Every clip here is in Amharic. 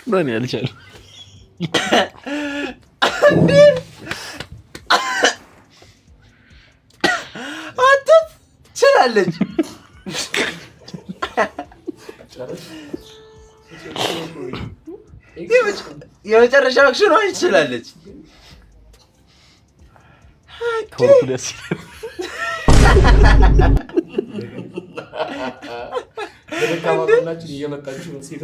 ምን ያልቻለ አንተ ትችላለች የመጨረሻ አክሽን ነው ትችላለች ኮንፊደንስ በደካማናችን እየመጣችሁ ነው ሲሉ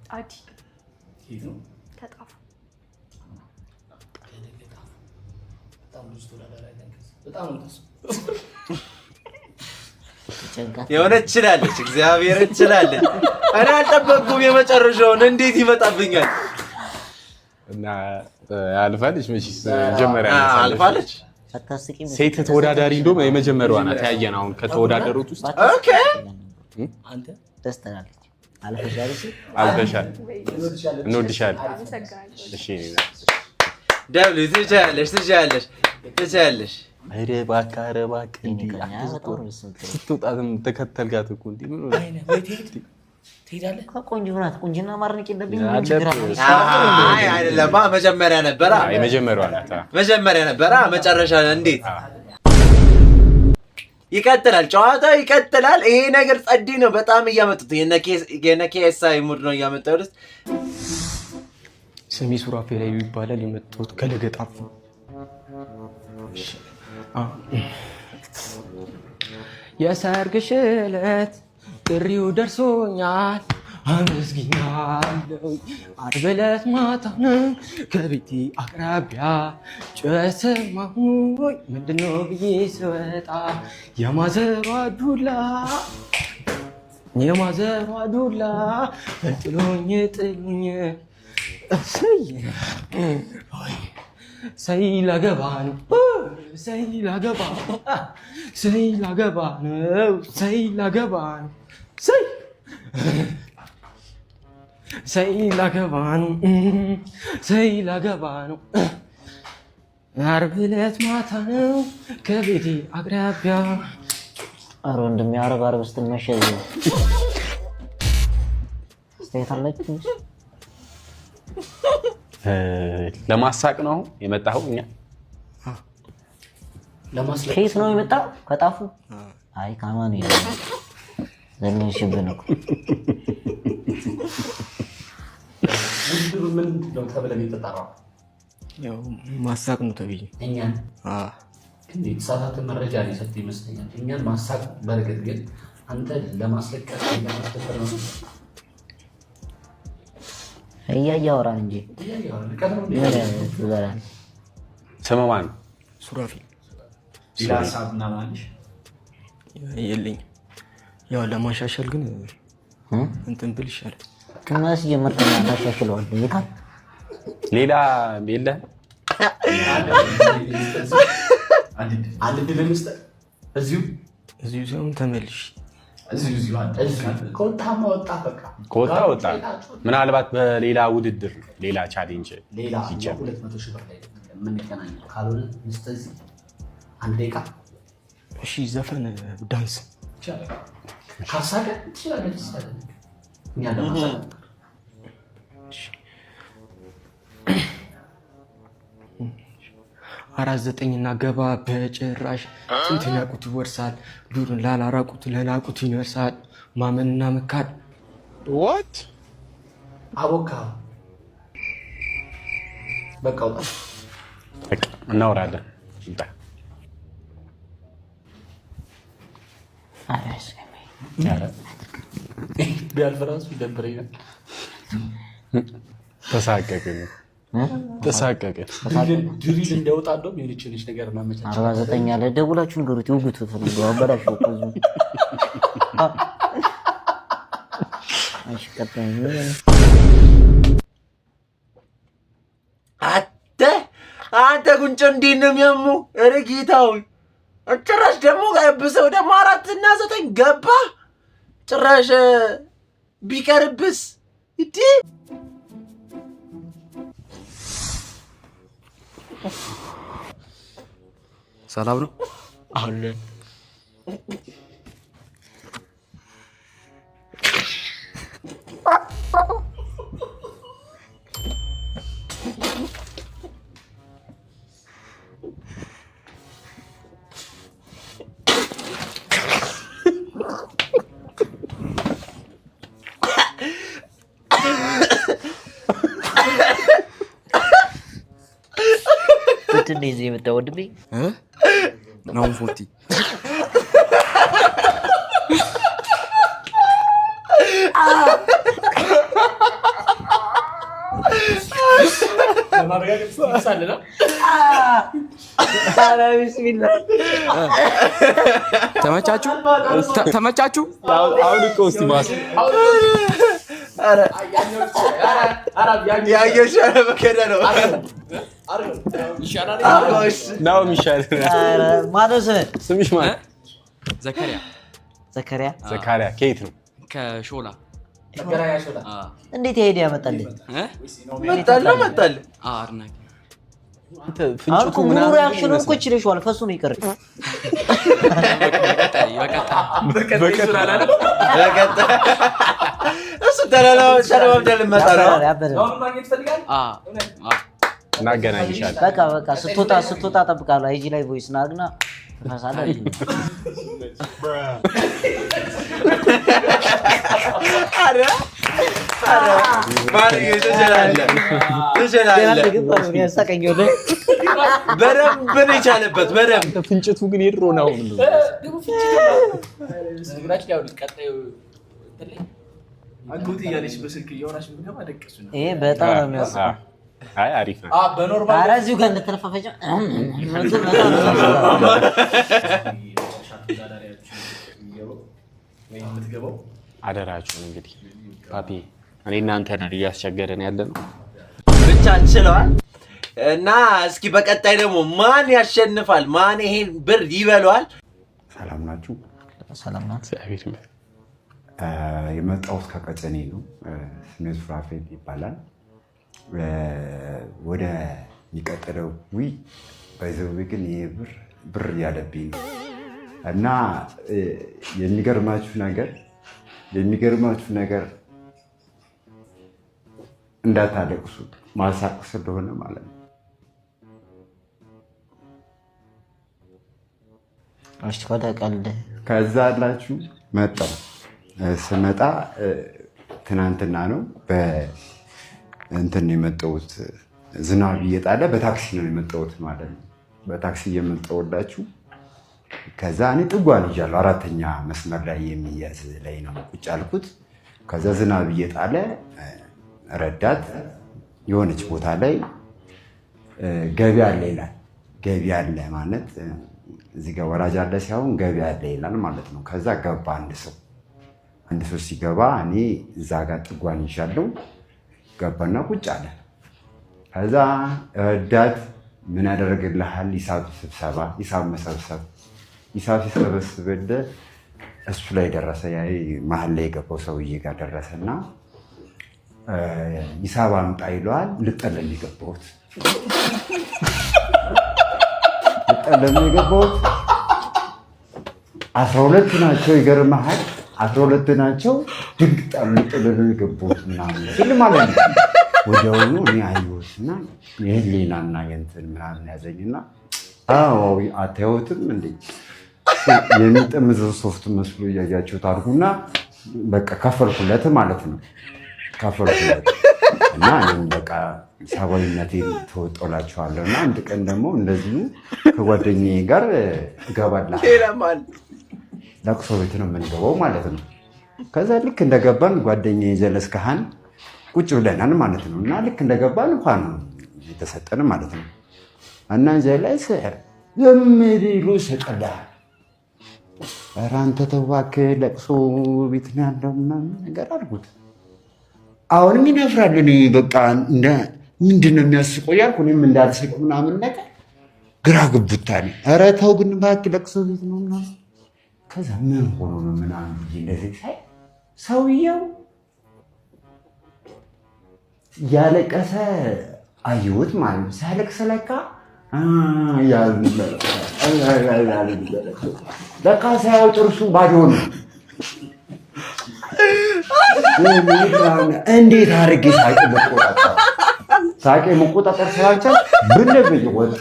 አዲ ይሄ ተጣፉ በጣም የሆነ ትችላለች እግዚአብሔር ትችላለች እኔ አልጠበቅኩም የመጨረሻውን እንዴት ይመጣብኛል እና አልፋለች መቼስ ጀመሪያ አልፋለች ሴት ተወዳዳሪ እንደውም የመጀመሪያዋ ናት ያየን አሁን ከተወዳደሩት ውስጥ ኦኬ አንተ ተስተናለች አልፈሻለሽ አልፈሻል እንወድሻለን እሺ ደብል ትችላለሽ ኧረ እባክህ እንዲህ ስትወጣትም ተከተልካት እኮ እንዲህ ምን ሆነ ትሄዳለህ ቆንጆ ናት ቁንጅና ማድነቅ የለብኝም አይደለም መጀመሪያ ነበራ የመጀመሪያዋ ናት መጀመሪያ ነበራ መጨረሻ እንዴት ይቀጥላል ጨዋታው ይቀጥላል ይሄ ነገር ጸዲ ነው በጣም እያመጡት የነኬሳይ ሙድ ነው እያመጣሉት ስሜ ሱራፌል ላይ ይባላል የመጣሁት ከለገጣፉ የሰርግሽ ዕለት ጥሪው ደርሶኛል አመስግኛለሁ ዓርብ ዕለት ማታ ነው ከቤቴ አቅራቢያ ጩኸት ሰማሁኝ ምንድነው ብዬ ስወጣ የማዘሯ ዱላ ጥሎኝ ሰይ ላገባ ነው ዓርብ ዕለት ማታ ነው ከቤቴ አቅራቢያ ኧረ እንደሚያረብ ዓርብ ስትመሸ ስቴታለች ለማሳቅ ነው የመጣው እኛ ለማስለቅ ከየት ነው የመጣው ከጣፉ አይ ካማን ይላል ዘመን ሽብን እኮ ምን ነው ተብለን የተጠራው ያው ማሳቅ ነው ተብዬ እኛን እንዴ ተሳሳተ መረጃ ነው የሰጠኝ ይመስለኛል እኛን ማሳቅ በርግጥ ግን አንተ ለማስለቀቅ ለማስተፈር ነው እያወራ እንጂ ስምህ ማን ነው ሱራፌል ላሳብና ማንሽ የለኝም ያው ለማሻሻል ግን እንትን ብል ይሻላል ከማስ ጀመርተና ታሻሽለዋል ይታል ሌላ የለ አንድ ድል መስጠት እዚሁ ሰውን ተመልሽ እዚሁ ከወጣማ ወጣ በቃ ከወጣ ምናልባት በሌላ ውድድር ሌላ ቻሌንጅ ሌላ 200 ሺህ ብር ላይ የምንገናኘው ካልሆነ ስለዚህ አንድ ደቂቃ እሺ ዘፈን ዳንስ ይቻላል ካሳቀ ትችላለህ እኛ ለማሳቅ 49 እና ገባ በጭራሽ ጥንትን ያቁት ይወርሳል ዱርን ላላራቁት ለናቁት ይነርሳል ማመንና መካድ what አቦካ በቃ ወጣ በቃ እናወራለን ቢያልፍ እራሱ ይደብረኛል ተሳቀቅን ድሪል እንዲያወጣ እንደውም የሆነች ነገር ማመቻቸት 49 ያለ ደውላችሁ ንገሩት ይውጉት ፈልገው አበላሽው ብዙ አተ ያንተ ጉንጭ እንዴት ነው የሚያሙ? ኧረ ጌታው ጭራሽ ደግሞ ብሰው ደግሞ 4 እና 9 ገባ። ጭራሽ ቢቀርብስ እንዴ? ሰላም ነው አለን። እንደዚህ የመጣው ወንድሜ ነው ፎርቲ ተመቻችሁ? አሁን እኮ እስቲ ማስ ያየሻለ በከደ ነው ነው የሚሻለው። ማነው ስምሽ ማለት? ዘካሪያ ከየት ነው? ከሾላ። እንዴት ይሄድ ያመጣልህ? መጣለ አድናቂ ፍንጭቱ ሙሉ ምናምን ሪአክሽኑን እኮ ችለሽዋል። ፈሱ ነው ይቀር እሱ ተለማምደል መጣ ነው። እናገናኝሻለን። በቃ ስትወጣ እጠብቃለሁ። አይጂ ላይ ቮይስ ናግና ፈሳለ አረ ማን ይተጀላል በደንብ ነው የቻለበት። በደንብ ፍንጭቱ ግን የድሮ ነው። ይሄ በጣም ነው የሚያስቀው። አይ አሪፍ ነው። በኖርማል ኧረ እዚሁ ጋር እንደተለፋፈጨ አደራችሁን እንግዲህ ፓፒ እኔ እናንተ ነን እያስቸገረን ያለ ነው። ብቻ ችለዋል እና እስኪ በቀጣይ ደግሞ ማን ያሸንፋል? ማን ይሄን ብር ይበለዋል? ሰላም ናችሁ? ሰላም ናት። እግዚአብሔር ይመስገን። የመጣሁት ከቀጨኔ ነው። ስሜ ሱራፌል ይባላል። ወደ የሚቀጥለው በዚህ ግን ይሄ ብር ያለብኝ ነው እና የሚገርማችሁ ነገር እንዳታለቅሱ ማሳቅ ስለሆነ ማለት ነው። እሺ ቀልድ ከዛ አላችሁ መጣሁ። ስመጣ ትናንትና ነው በእንትን የመጣሁት። ዝናብ እየጣለ በታክሲ ነው የመጣሁት ማለት ነው። በታክሲ እየመጣሁላችሁ ከዛ እኔ ጥጓን ይዣለሁ። 4ኛ መስመር ላይ የሚያዝ ላይ ነው ቁጭ ያልኩት። ከዛ ዝናብ እየጣለ ረዳት የሆነች ቦታ ላይ ገቢ አለ ይላል። ገቢ አለ ማለት እዚህ ጋር ወራጅ አለ ሳይሆን ገቢ አለ ይላል ማለት ነው። ከዛ ገባ አንድ ሰው ሲገባ እኔ እዛ ጋር ጥጓን ይዣለሁ። ገባና ቁጭ አለ። ከዛ ረዳት ምን ያደርግልሃል? ሂሳብ መሰብሰብ። ሂሳብ ሲሰበስብልህ እሱ ላይ ደረሰ። ያ መሀል ላይ የገባው ሰውዬ ጋር ደረሰና ሂሳብ አምጣ ይለዋል። ልጠለም የገባሁት 12 ናቸው። ይገርምሃል 12 ናቸው። ድንግጣሉ ልጠለም የገባሁት ምናምን ሲል ማለት ነው። ወዲያውኑ እኔ አየሁትና የህሊናና የእንትን ምናምን ያዘኝና አታዩትም እንዴ የሚጠምዘው ሶፍት መስሎ እያያችሁት አድርጉና በቃ ከፈልኩለት ማለት ነው። ከፈልኩለት እና እኔም በቃ ሰብአዊነቴን ተወጣላችኋለሁ እና አንድ ቀን ደግሞ እንደዚሁ ከጓደኛዬ ጋር እገባለሁ። ለቅሶ ቤት ነው የምንገባው ማለት ነው። ከዛ ልክ እንደገባን ጓደኛዬ ጀለስ ካህን ቁጭ ብለናል ማለት ነው። እና ልክ እንደገባን ውሃ ነው የተሰጠን ማለት ነው። እና ጀለስ ዘምሪሉ ሰቀላ ኧረ አንተ ተው እባክህ ለቅሶ ቤት ነው ያለው ምናምን ነገር አድርጉት። አሁንም ይነፍራል። እኔ በቃ ምንድን ነው የሚያስቀው ያልኩ እኔም እንዳልስቅ ምናምን ነገር ግራ ግብታል። ኧረ ተው ግን እባክህ ለቅሶ ቤት ነው ምናምን። ከዛ ምን ሆኖ ነው ምናምን ብዬ እንደዚህ ሳይ ሰውየው ያለቀሰ አየሁት ማለት ነው። ሲያለቅስ ለካ ለካ ሳያው ጥርሱ ባዶ ነው። እንዴት አድርጌ ሳቄ መቆጣጠር ስላልቻል ብለብኝ ወጥ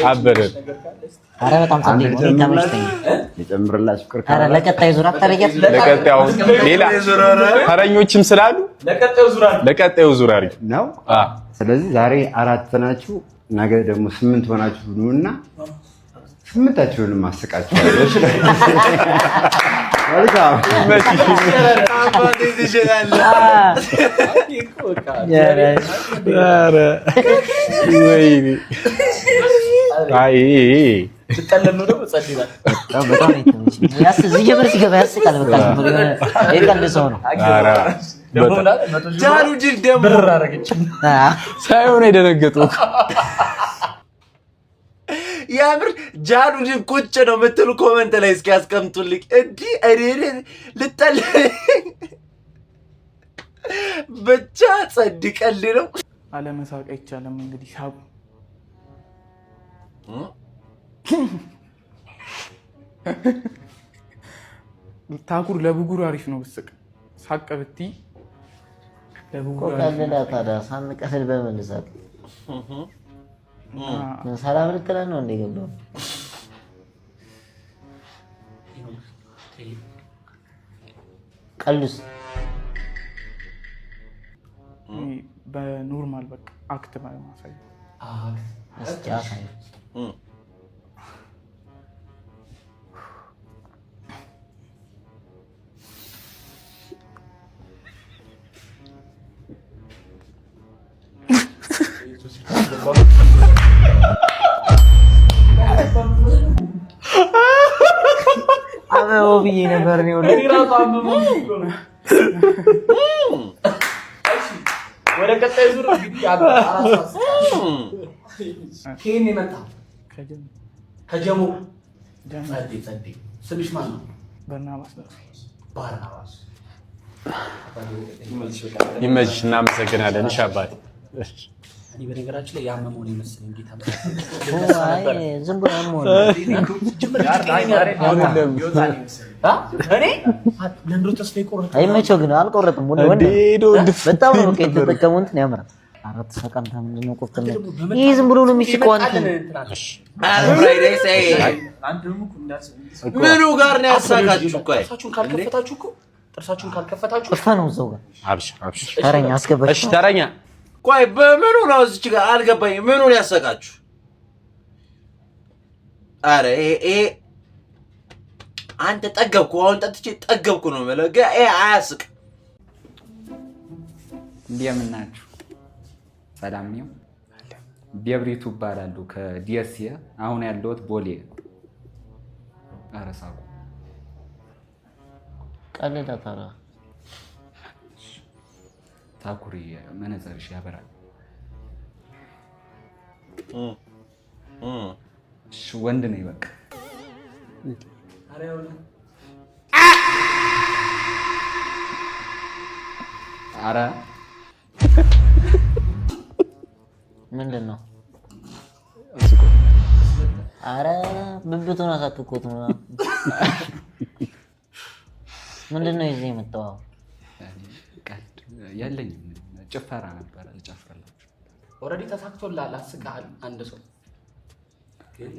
አበደ። ኧረ በጣም ጸዴ ነው። የጨምርላችሁ ፍቅር ኧረ ለቀጣይ ዙር አታረጊያት። ለቀጣዩ ሌላ ተረኞችም ስላሉ ለቀጣዩ ዙር አሪፍ ነው። ስለዚህ ዛሬ 4 ናችሁ፣ ነገ ደግሞ 8 ሆናችሁ ኑና 8ታችሁንም አስቃችኋለሁ። መልካም ሳይሆን የደነገጡ የምር ጃሉድን ቁጭ ነው የምትሉ ኮመንት ላይ እስኪ ያስቀምጡልኝ። እንዲህ እኔ ልጠል ብቻ ጸድቀል ነው። አለመሳቅ አይቻልም። እንግዲህ ሳቁ ታኩር ለብጉር አሪፍ ነው። ብስቅ ሳቅ ብትይ ለብጉር ቀልላ ታዲያ ሳንቀልል በመልሳት ሰላም ልትለን ነው እንደገባው ቀልስ በኖርማል በቃ አክት ማሳይ አስጫሳይ አበው ብዬ ነበር ነው ወደ ቀጣይ ዙር እንግዲህ አራስ ከኔ መጣ ከጀሙ ጸዴ ስምሽ ማን ነው? ባርናባስ ይመችሽ። እናመሰግናለን። እሺ አባቴ እኔ በነገራችን ላይ ያመመው ነው መሰለኝ ጌታ አይ ዝም ብሎ ያመመው እኔ ለምዶ ተስፋ ይቆርጥ አይመቸው ግን አልቆረጥም። ወንድ በጣም ነው የተጠቀመው እንትን ያምራል። አራት ሰቀምታ ምንድን ነው ቆፍተን ይሄ ዝም ብሎ ነው የሚስቀው እንትን ፍራይዴስ ምኑ ጋር ነው ያሳቃችሁ? ጥርሳችሁን ካልከፈታችሁ ጥፋ ነው እዛው ጋር አብሽር ተረኛ አስገባች። እሺ ተረኛ ቆይ በምኑ ነው እዚች ጋር አልገባኝ። ምኑን ያሳቃችሁ? አረ አንተ ጠገብኩ፣ አሁን ጠጥቼ ጠገብኩ ነው መለገ አያስቅ። እንደምን ናችሁ? ሰላም ነው። ቢብሪቱ ይባላሉ ከዲኤስ አሁን ያለሁት ቦሌ። አረሳው ቀለዳ ታራ ታኩሪ መነጽርሽ ያበራል። እሺ ወንድ ነኝ በቃ። አረ ምንድን ነው? አረ ብብቱን አሳክኮት ነው። ምንድን ነው ይዘህ የመጣው? ያለኝም ጭፈራ ነበር ልጨፍርላችሁ። ኦልሬዲ ተሳክቶላል። አስቀሃል አንድ ሰው ግን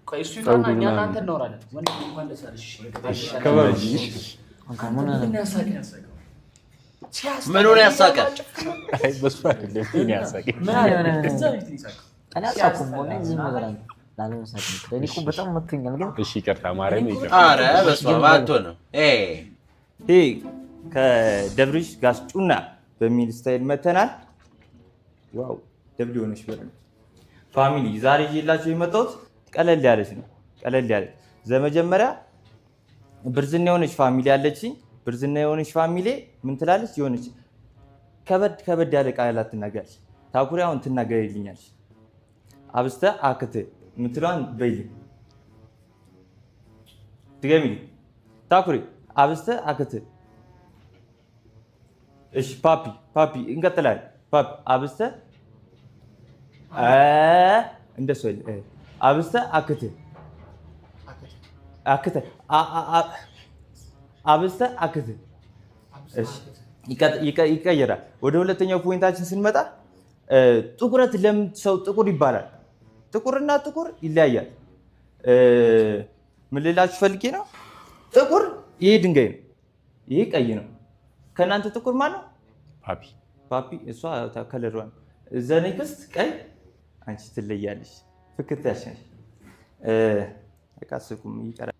ቆይ እሱ ይጣና እኛ እናንተ እናወራለን። ወንድ እንኳን ለሰርሽ ምኑን ያሳቀ? አይ በሱ አይደለም ያሳቀ። ምን አለ እኔ አሳኩም ሆነ ዝም ብለን ላለመሳቅ ነው። እኔ እኮ በጣም መቶኛል ግን እሺ ይቅርታ ማርያም ይቅርታ። ኧረ በስመ አብ አትሆንም። ይሄ ከደብሪሽ ጋስጩና በሚል ስታይል መተናል። ዋው ደብሊ ሆነሽ በረን ፋሚሊ ዛሬ ይዤላችሁ የመጣሁት ቀለል ያለች ነው። ቀለል ያለች ዘመጀመሪያ ብርዝና የሆነች ፋሚሊ አለችኝ። ብርዝና የሆነች ፋሚሊ ምን ትላለች? የሆነች ከበድ ያለ ቃላት ትናገራለች። ታኩሪ አሁን ትናገሪልኛለች። አብስተ አክት የምትለዋን በይልኝ ድገሚልኝ። ታኩሪ አብስተ አክት። እሺ ፓፒ እንቀጥላለን። ፓፒ አብስተ እንደሱ አብስተ አክት አብስተ አክት። እሺ ይቀየራል። ወደ ሁለተኛው ፖይንታችን ስንመጣ ጥቁረት ለምን ሰው ጥቁር ይባላል? ጥቁርና ጥቁር ይለያያል። ምን ልላችሁ ፈልጌ ነው? ጥቁር ይሄ ድንጋይ ነው፣ ይሄ ቀይ ነው። ከእናንተ ጥቁር ማለት ፓፒ እሷ ከለሯን ዘኔክስት ቀይ፣ አንቺ ትለያለሽ። ፍክት ያሸነሽ ቃስኩም ይቀራል።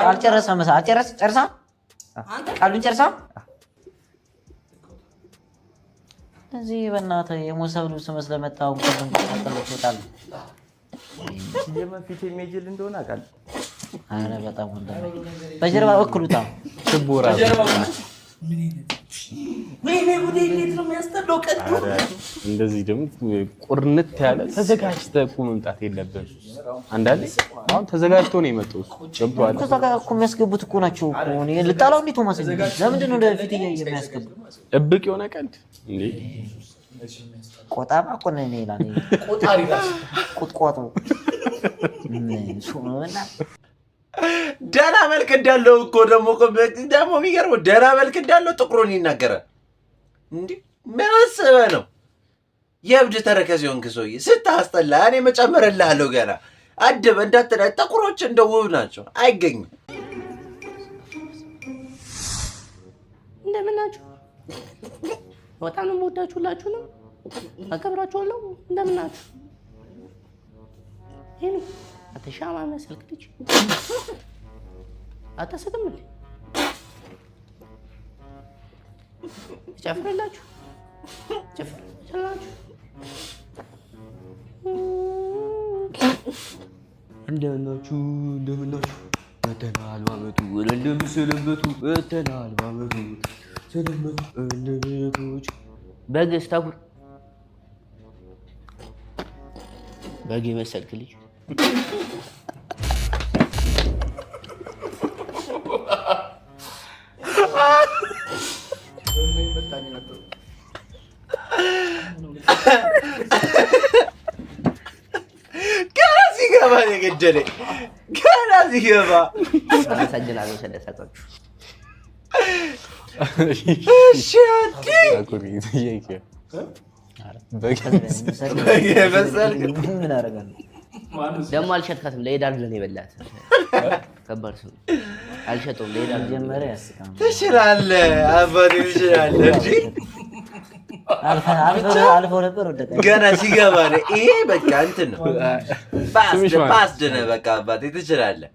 አልጨረሰም። ጨርሳ ቃሉን ጨርሳ እዚህ በእናትህ የሞሰብ ልብስ መስለህ መጣህ። ትወጣለህ። ፊት የሚጅል እንደሆነ አውቃለሁ። ኧረ በጣም በጀርባ ወክሉታ ሽቦ እራሱ እንደዚህ ደግሞ ቁርንት ያለ ተዘጋጅተህ እኮ መምጣት የለብህም። አንዳንዴ አሁን ተዘጋጅቶ ነው የመጣው። ገብቶሃል? ከዛ ጋር እኮ የሚያስገቡት እኮ ናቸው እኮ። እኔ ልጣላው እንዴት ቶማስ ለምንድን ነው ወደፊት የሚያስገቡት? እብቅ የሆነ ቀልድ እንዴ! ቆጣባ እኮ ነው ይላል። ቁጥቋጦ ደህና መልክ እንዳለው እኮ ደግሞ የሚገርመው ደህና መልክ እንዳለው ጥቁሩን ይናገራል። እንዲህ ምን አስበህ ነው? የእብድ ተረከዝ የሆንክ ሰውዬ ስታስጠላ። እኔ መጨመርልሃለሁ ገና አድብ እንዳትለኝ። ጥቁሮች እንደ ውብ ናቸው፣ አይገኙም። እንደምን ናችሁ? በጣም ነው የምወዳችሁ። ሁላችሁንም አከብራችኋለሁ። እንደምን ናችሁ? ይሄን አተሻማ መሰልክ ልጅ አታስቅም እንዴ? ጨፍረላችሁ እንደምናችሁ መተናል ባመቱ እንደምሰለበቱ መተናል ባመቱ ሰለበቱ እንደቤቶች በግስ ታኩር በግ መሰልክ ልጅ ገና ሲገባ ነው የገደለኝ። ገና ሲገባ አመሰግናለሁ ስለሰጣችሁ። እሺ ምን አደርጋለሁ ደግሞ አልሸጥካትም። ለሄድ አይደለም የበላት ከባድ ሰው አልሸጠውም። ለሄድ ጀመረ ያስቃም። ትችላለህ አባቴ ትችላለህ እንጂ አልፎ ነበር ወደቀ። ገና ሲገባ ነው ይሄ በቃ እንትን ነው። ፓስድ ነው በቃ አባቴ ትችላለህ።